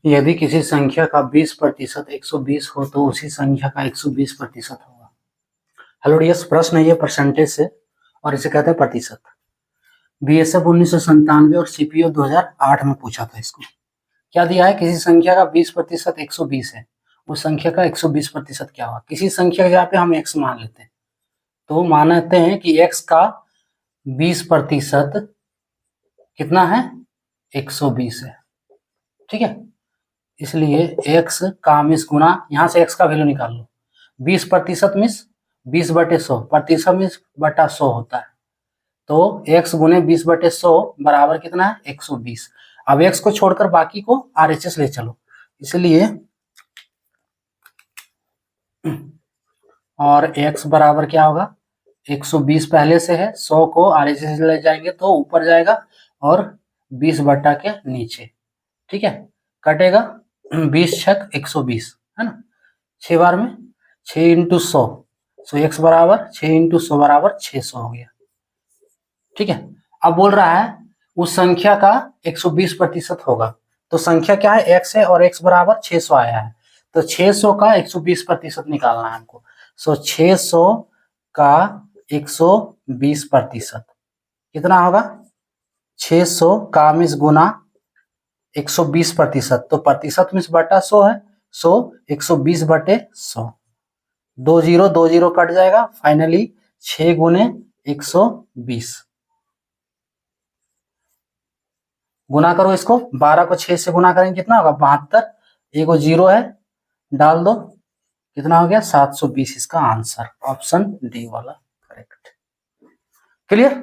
यदि किसी संख्या का 20% 120 हो तो उसी संख्या का 120% होगा। हेलो डियर्स, प्रश्न है ये परसेंटेज से और इसे कहते हैं प्रतिशत। बीएसएफ 1997 और सीपीओ 2008 में पूछा था इसको। क्या दिया है? किसी संख्या का 20% 120 है, उस संख्या का 120% क्या होगा। किसी संख्या के जहाँ पे हम x मान लेते हैं तो मानते हैं कि x का 20% कितना है? 120 है। ठीक है, इसलिए x का मिस गुना, यहाँ से x का वैल्यू निकाल लो। 20% मीन्स 20/100, प्रतिशत मीन्स बटा 100 होता है। तो x गुने 20/100 बराबर कितना है? 120। अब x को छोड़कर बाकी को RHS ले चलो, इसलिए और x बराबर क्या होगा? 120 पहले से है, 100 को RHS ले जाएंगे तो ऊपर जाएगा और 20 बटा के नीचे। ठीक है, कटेगा 20 छक 120 है ना, 6 बार में 6 × 100, सो x बराबर 6 × 100 बराबर 600 हो गया। ठीक है, अब बोल रहा है उस संख्या का 120% होगा, तो संख्या क्या है? x है और x बराबर 600 आया है, तो 600 का 120% निकालना है हमको। सो 600 का 120% कितना होगा? 600 का मिस गुना 120%, तो प्रतिशत मिस बटा 100 है, सो 120/100। 2 0 कट जाएगा, फाइनली 6 गुने 120 गुना करो इसको। 12 को 6 से गुना करेंगे कितना होगा? 72। एगो 0 है, डाल दो, कितना हो गया? 720। इसका आंसर ऑप्शन डी वाला करेक्ट। क्लियर?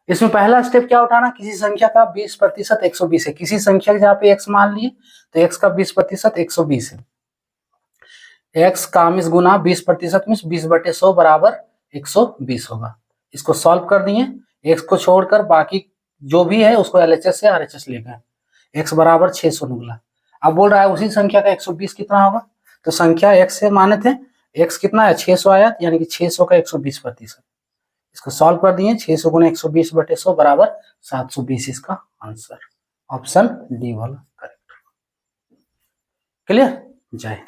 इसमें पहला स्टेप क्या उठाना? किसी संख्या का 20% 120 है। किसी संख्या के जहाँ पे x मान लिए तो x का 20% 120 है। x का मिस गुना 20% मिस 20/100 बराबर 120 होगा। इसको सॉल्व कर दिए, x को छोड़कर बाकी जो भी है उसको LHS से RHS ले गए। x बराबर 600 निकला। अब बोल रहा है उसी संख्या का 120 कितना होगा, तो संख्या x से माने थे, x कितना है? 600 आया, यानी कि 600 का 120%। इसको सॉल्व कर दिए, 600 गुना 120/100 बराबर 720। इसका आंसर ऑप्शन डी वाला करेक्ट। क्लियर? जय हिंद।